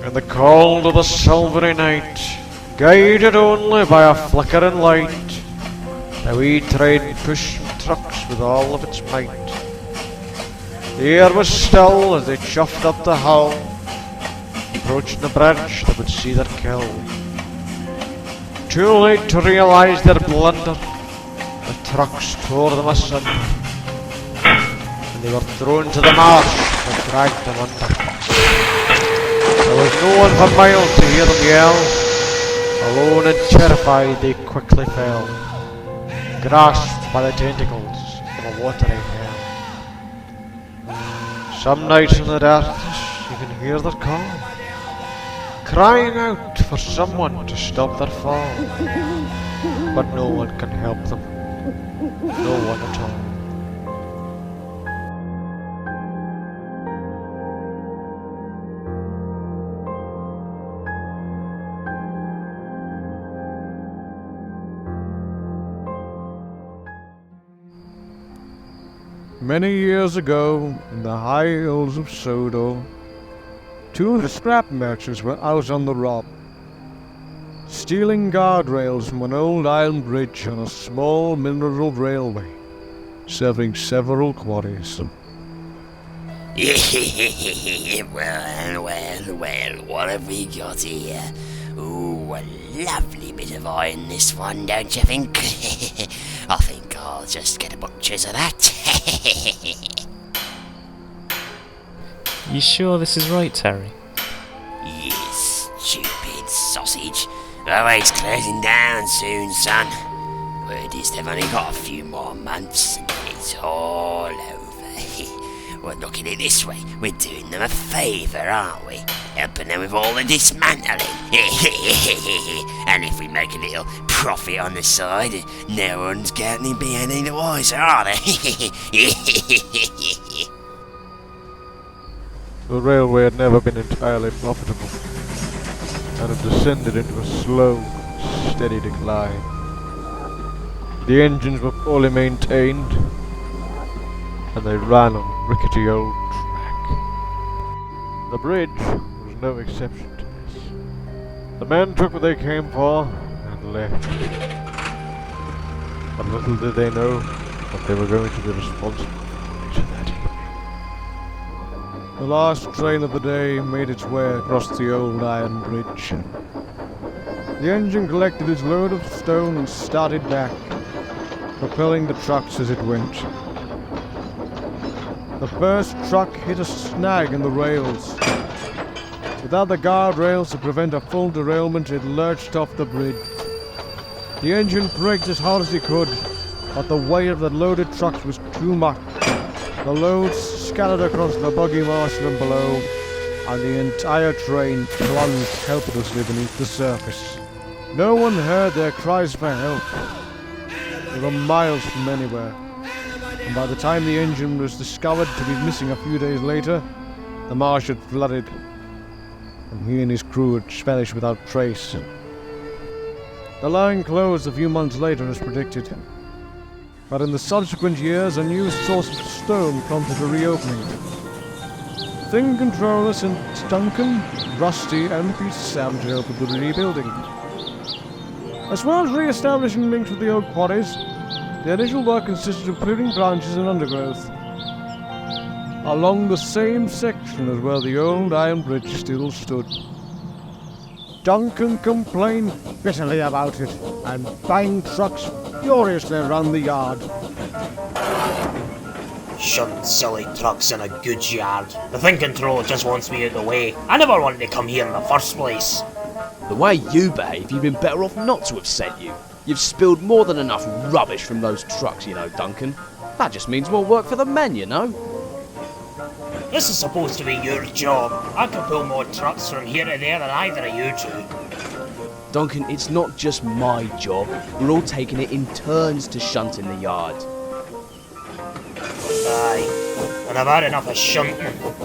In the cold of the silvery night, guided only by a flickering light, the wee train pushed trucks with all of its might. The air was still as they chuffed up the hill, approaching the bridge that would see their kill. Too late to realise their blunder, the trucks tore them asunder, and they were thrown to the marsh that dragged them under. There was no one for miles to hear them yell. Alone and terrified they quickly fell, grasped by the tentacles of a watery hell. Some nights in the darkness you can hear their call, crying out for someone to stop their fall. But no one can help them, no one at all. Many years ago, in the high hills of Sodor, two of the scrap merchants were out on the rob, stealing guardrails from an old iron bridge on a small mineral railway, serving several quarries. Well, what have we got here? Ooh, a lovely bit of iron this one, don't you think? I think I'll just get a butcher's of that. You sure this is right, Terry? You stupid sausage. Railway's closing down soon, son. Word is they've only got a few more months and it's all over. Well, look at it this way, we're doing them a favour, aren't we? Helping them with all the dismantling. And if we make a little profit on the side, no one's going to be any the wiser, are they? The railway had never been entirely profitable, and had descended into a slow, steady decline. The engines were poorly maintained, and they ran on rickety old track. The bridge was no exception to this. The men took what they came for and left. But little did they know that they were going to be responsible for that evening. The last train of the day made its way across the old iron bridge. The engine collected its load of stone and started back, propelling the trucks as it went. The first truck hit a snag in the rails. Without the guardrails to prevent a full derailment, it lurched off the bridge. The engine braked as hard as he could, but the weight of the loaded trucks was too much. The loads scattered across the boggy marshland below, and the entire train plunged helplessly beneath the surface. No one heard their cries for help. They were miles from anywhere, and by the time the engine was discovered to be missing a few days later, the marsh had flooded, and he and his crew had vanished without trace. The line closed a few months later as predicted, but in the subsequent years a new source of stone prompted a reopening. Thing controller sent Duncan, Rusty and Mr.S to help with the rebuilding. As well as re-establishing links with the old quarries, the initial work consisted of clearing branches and undergrowth along the same section as where the old iron bridge still stood. Duncan complained bitterly about it, and banged trucks furiously around the yard. Shunting silly trucks in a goods yard. The thing controller just wants me out of the way. I never wanted to come here in the first place. The way you behave, you've been better off not to have sent you. You've spilled more than enough rubbish from those trucks, you know, Duncan. That just means more work for the men, you know. This is supposed to be your job. I can pull more trucks from here to there than either of you two. Duncan, it's not just my job. We're all taking it in turns to shunt in the yard. Aye, and I've had enough of shunting.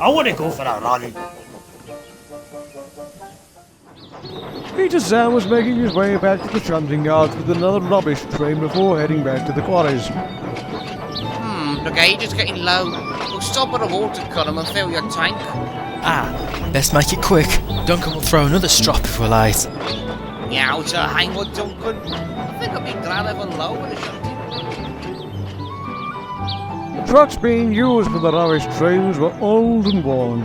I want to go for a run. Mr.S was making his way back to the shunting yards with another rubbish train before heading back to the quarries. The gauge is getting low. Look, stop at a water column and fill your tank. Ah, best make it quick. Duncan will throw another strop if we're late. Yeah, to hang with Duncan. I think I'd be glad if I lowered it. The trucks being used for the rubbish trains were old and worn.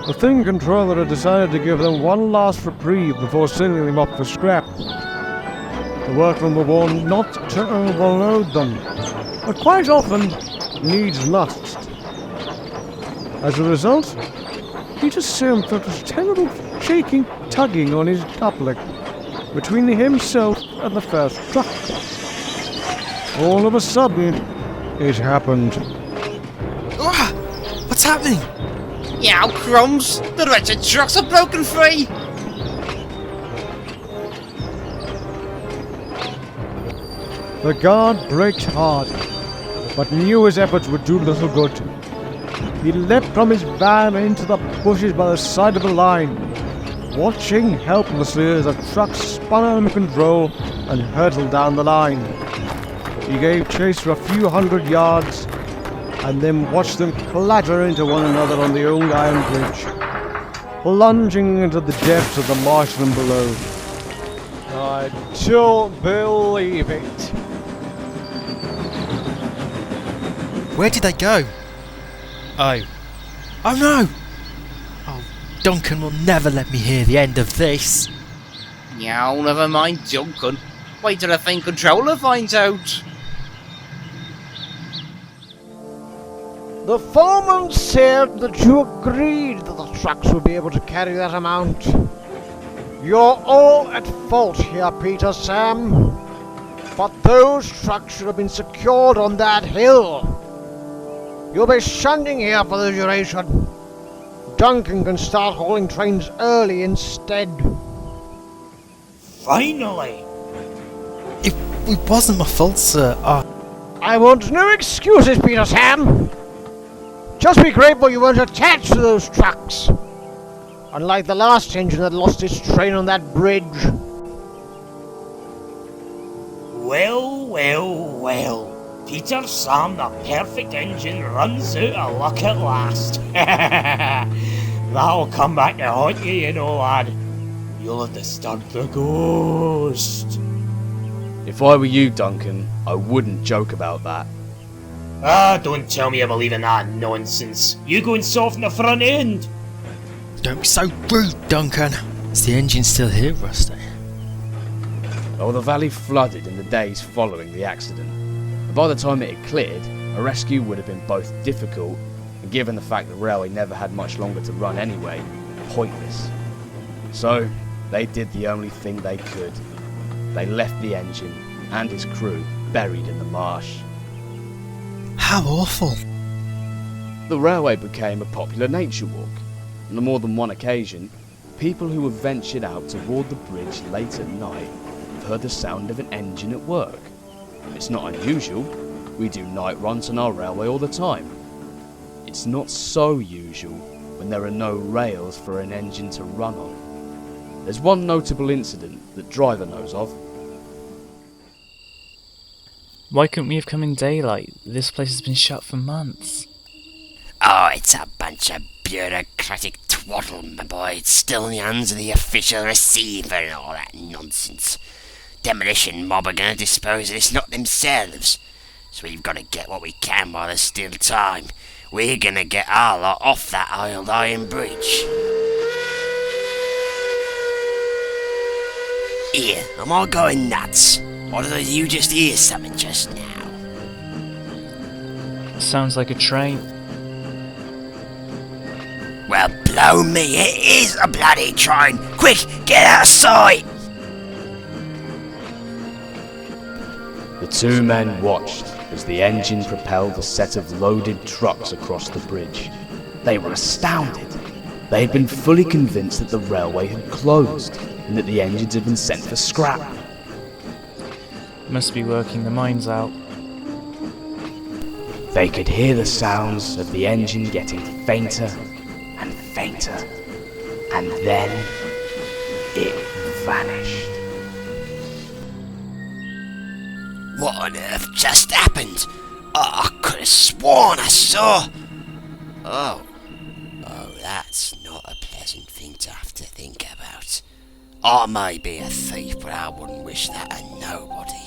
The thing controller had decided to give them one last reprieve before sending them up for scrap. The workmen were warned not to overload them, but quite often needs must. As a result, Peter Sam felt a terrible shaking tugging on his doublet between himself and the first truck. All of a sudden, it happened. Ah, what's happening? Yeah, crumbs! The wretched trucks are broken free! The guard braked hard, but knew his efforts would do little good. He leapt from his van into the bushes by the side of the line, watching helplessly as the truck spun out of control and hurtled down the line. He gave chase for a few hundred yards, and then watched them clatter into one another on the old iron bridge, plunging into the depths of the marshland below. I don't believe it. Where did they go? Oh. Oh no! Oh, Duncan will never let me hear the end of this. Yeah, never mind Duncan. Wait till the thing controller finds out. The foreman said that you agreed that the trucks would be able to carry that amount. You're all at fault here, Peter Sam. But those trucks should have been secured on that hill. You'll be standing here for the duration. Duncan can start hauling trains early instead. Finally! It wasn't my fault, sir. I want no excuses, Peter Sam. Just be grateful you weren't attached to those trucks. Unlike the last engine that lost its train on that bridge. Well. Peter Sam, the perfect engine, runs out of luck at last. That'll come back to haunt you, you know, lad. You'll have disturbed the ghost. If I were you, Duncan, I wouldn't joke about that. Ah, don't tell me you believe in that nonsense. You go and soften the front end. Don't be so rude, Duncan. Is the engine still here, Rusty? Well, the valley flooded in the days following the accident. And by the time it had cleared, a rescue would have been both difficult and, given the fact the railway never had much longer to run anyway, pointless. So, they did the only thing they could. They left the engine and his crew buried in the marsh. How awful. The railway became a popular nature walk, and on more than one occasion, people who have ventured out toward the bridge late at night have heard the sound of an engine at work. It's not unusual. We do night runs on our railway all the time. It's not so usual when there are no rails for an engine to run on. There's one notable incident that driver knows of. Why couldn't we have come in daylight? This place has been shut for months. Oh, it's a bunch of bureaucratic twaddle, my boy. It's still in the hands of the official receiver and all that nonsense. Demolition mob are going to dispose of this lot themselves. So we've got to get what we can while there's still time. We're going to get our lot off that old iron bridge. Here, am I going nuts? Or did you just hear something just now? Sounds like a train. Well, blow me, it is a bloody train! Quick, get out of sight! The two men watched as the engine propelled a set of loaded trucks across the bridge. They were astounded. They had been fully convinced that the railway had closed and that the engines had been sent for scrap. Must be working the mines out. They could hear the sounds of the engine getting fainter and fainter, and then it vanished. What on earth just happened? Oh, I could have sworn I saw... Oh, that's not a pleasant thing to have to think about. I may be a thief, but I wouldn't wish that on nobody.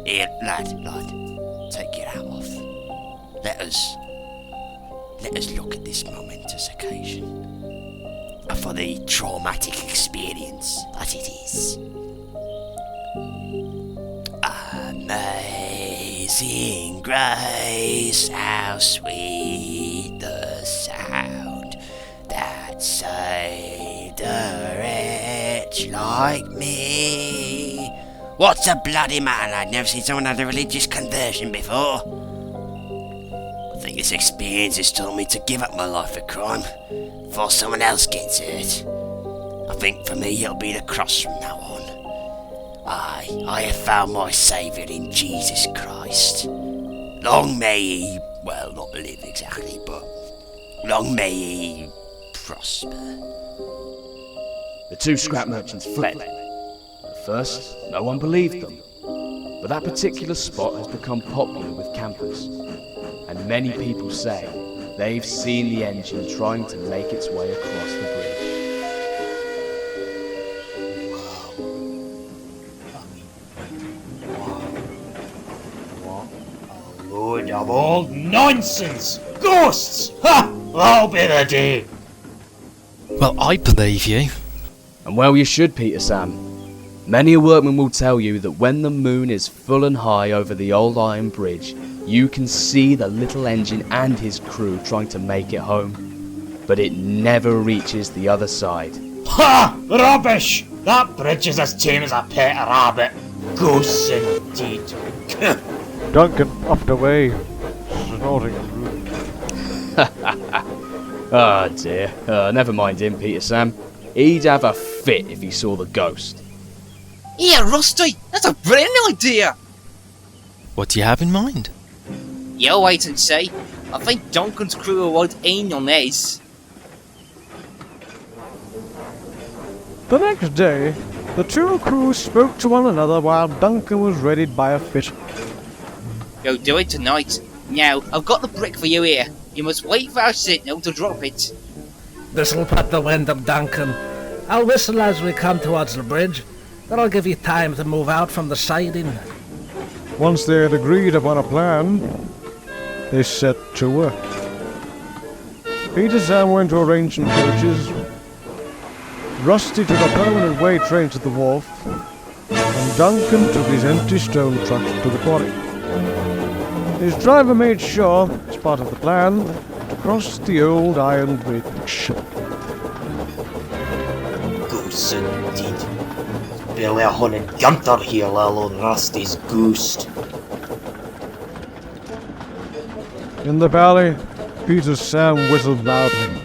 Here, lad, take your hat off. Let us look at this momentous occasion for the traumatic experience that it is. Amazing grace, how sweet the sound that saved a wretch like me. What's the bloody matter, lad? Never seen someone have a religious conversion before. I think this experience has taught me to give up my life for crime before someone else gets hurt. I think for me it'll be the cross from now on. I have found my saviour in Jesus Christ. Long may he, well, not live exactly, but long may he prosper. The two scrap merchants fled. At first, no one believed them. But that particular spot has become popular with campers. And many people say they've seen the engine trying to make its way across the bridge. Load of old nonsense! Ghosts! Ha! That'll be the day! Well, I believe you. And well you should, Peter Sam. Many a workman will tell you that when the moon is full and high over the old iron bridge, you can see the little engine and his crew trying to make it home. But it never reaches the other side. Ha! Rubbish! That bridge is as tame as a pet rabbit. Ghosts indeed. Duncan, off the way. Snorting and rude. Oh dear. Never mind him, Peter Sam. He'd have a fit if he saw the ghost. Yeah, Rusty, that's a brilliant idea! What do you have in mind? You wait and see. I think Duncan's crew are right in on this. The next day, the two crews spoke to one another while Duncan was readied by a fit. You'll do it tonight. Now, I've got the brick for you here. You must wait for our signal to drop it. This'll put the wind up, Duncan. I'll whistle as we come towards the bridge. That'll give you time to move out from the siding. Once they had agreed upon a plan, they set to work. Peter Sam went to arrange some coaches. Rusty took a permanent way train to the wharf, and Duncan took his empty stone truck to the quarry. His driver made sure, as part of the plan, to cross the old iron bridge. Ghosts indeed. Barely a hunted gunter here, let alone Rusty's ghost. In the valley, Peter Sam whistled loudly,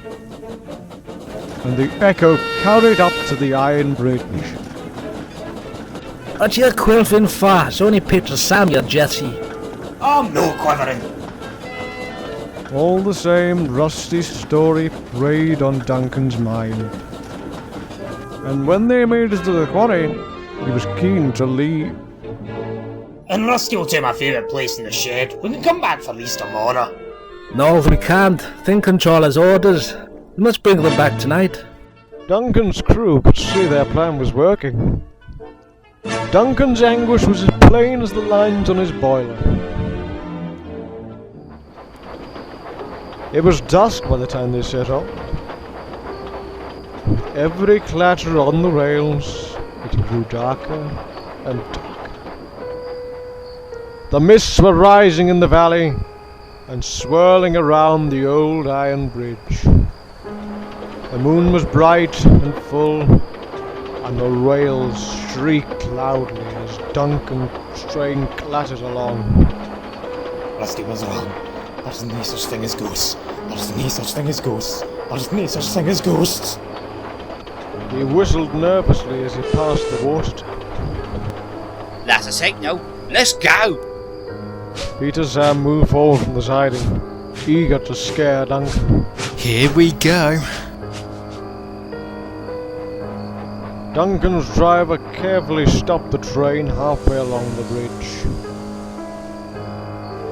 and the echo carried up to the iron bridge. What you quilfing for? It's only Peter Sam, you Jesse. I'm no quivering. All the same, Rusty's story preyed on Duncan's mind. And when they made it to the quarry, he was keen to leave. And Rusty will take my favourite place in the shed. We can come back for Easter tomorrow. No, we can't. Think control has orders. We must bring them back tonight. Duncan's crew could see their plan was working. Duncan's anguish was as plain as the lines on his boiler. It was dusk by the time they set off. With every clatter on the rails, it grew darker and darker. The mists were rising in the valley and swirling around the old iron bridge. The moon was bright and full, and the rails shrieked loudly as Duncan's train clattered along. Rusty was wrong. There's no such thing as ghosts. There's no such thing as ghosts. There's no such thing as ghosts. He whistled nervously as he passed the water tank. That's a signal. Let's go! Peter Sam moved forward from the siding, eager to scare Duncan. Here we go. Duncan's driver carefully stopped the train halfway along the bridge.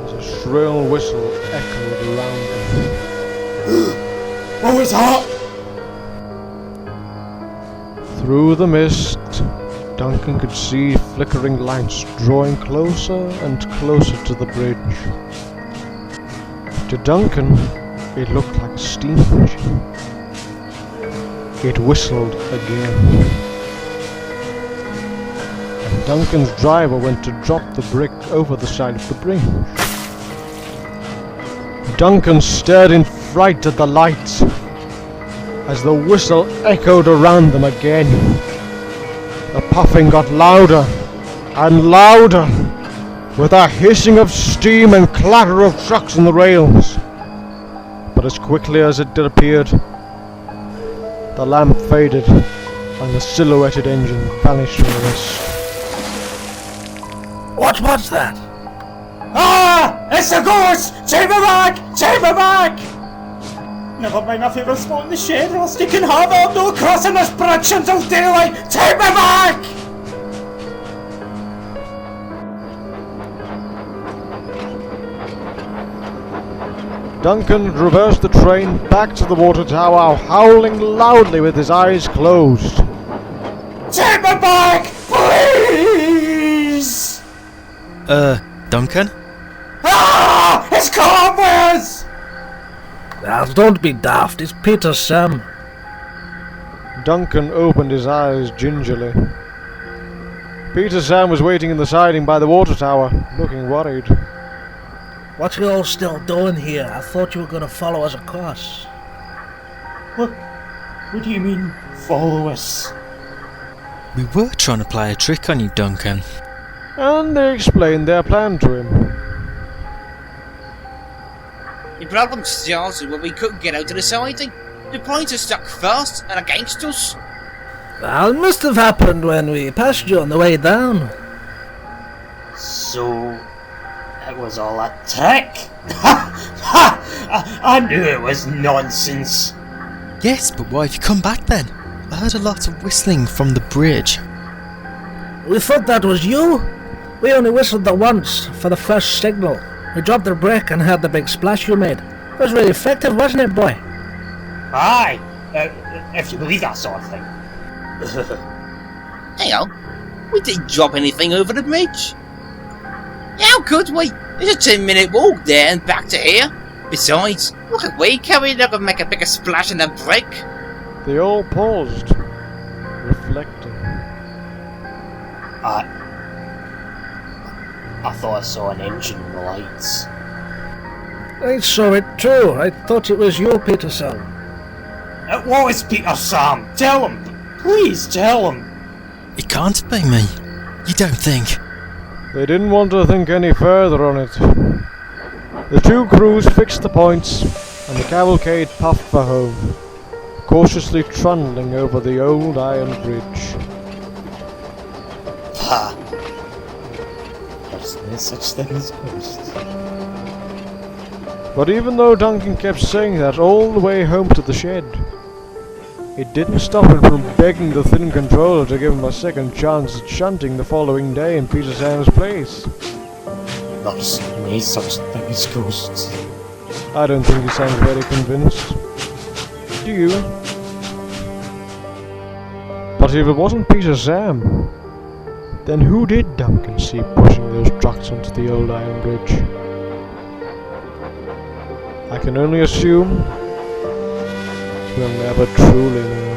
As a shrill whistle echoed around them. What was that? Through the mist, Duncan could see flickering lights drawing closer and closer to the bridge. To Duncan, it looked like a steam engine. It whistled again. And Duncan's driver went to drop the brick over the side of the bridge. Duncan stared in fright at the lights as the whistle echoed around them again. The puffing got louder and louder, with a hissing of steam and clatter of trucks on the rails. But as quickly as it disappeared, the lamp faded and the silhouetted engine vanished in the mist. What was that? Ah! It's a ghost! Take me back! Take me back! Never mind my favourite spot in the shed, else you can have it. I'm not crossing this bridge until daylight! Take me back! Duncan reversed the train back to the water tower, howling loudly with his eyes closed. Take me back! Please! Duncan? Ah! It's Conway's! Now, don't be daft, it's Peter Sam. Duncan opened his eyes gingerly. Peter Sam was waiting in the siding by the water tower, looking worried. What you all still doing here? I thought you were going to follow us across. What do you mean, follow us? We were trying to play a trick on you, Duncan. And they explained their plan to him. The problem started when we couldn't get out of the siding. The points are stuck fast and against us. Well, it must have happened when we passed you on the way down. So, it was all a trick? Ha! Ha! I knew it was nonsense. Yes, but why have you come back then? I heard a lot of whistling from the bridge. We thought that was you. We only whistled the once for the first signal. We dropped the brake and heard the big splash you made. It was really effective, wasn't it, boy? Aye, if you believe that sort of thing. Hang on, we didn't drop anything over the bridge. How could we? It's a 10-minute walk there and back to here. Besides, what could we carry that would make a bigger splash than a brake? They all paused, reflecting. I thought I saw an engine in the lights. I saw it too. I thought it was you, Peter Sam. It was Peter Sam. Tell him. Please tell him. It can't be me. You don't think? They didn't want to think any further on it. The two crews fixed the points, and the cavalcade puffed for home, cautiously trundling over the old iron bridge. Ha! There's no such thing as ghosts. But even though Duncan kept saying that all the way home to the shed, it didn't stop him from begging the thin controller to give him a second chance at shunting the following day in Peter Sam's place. There's no such thing as ghosts. I don't think he sounds very convinced. Do you? But if it wasn't Peter Sam, then who did Duncan see pushing those trucks onto the old iron bridge? I can only assume we'll never truly know.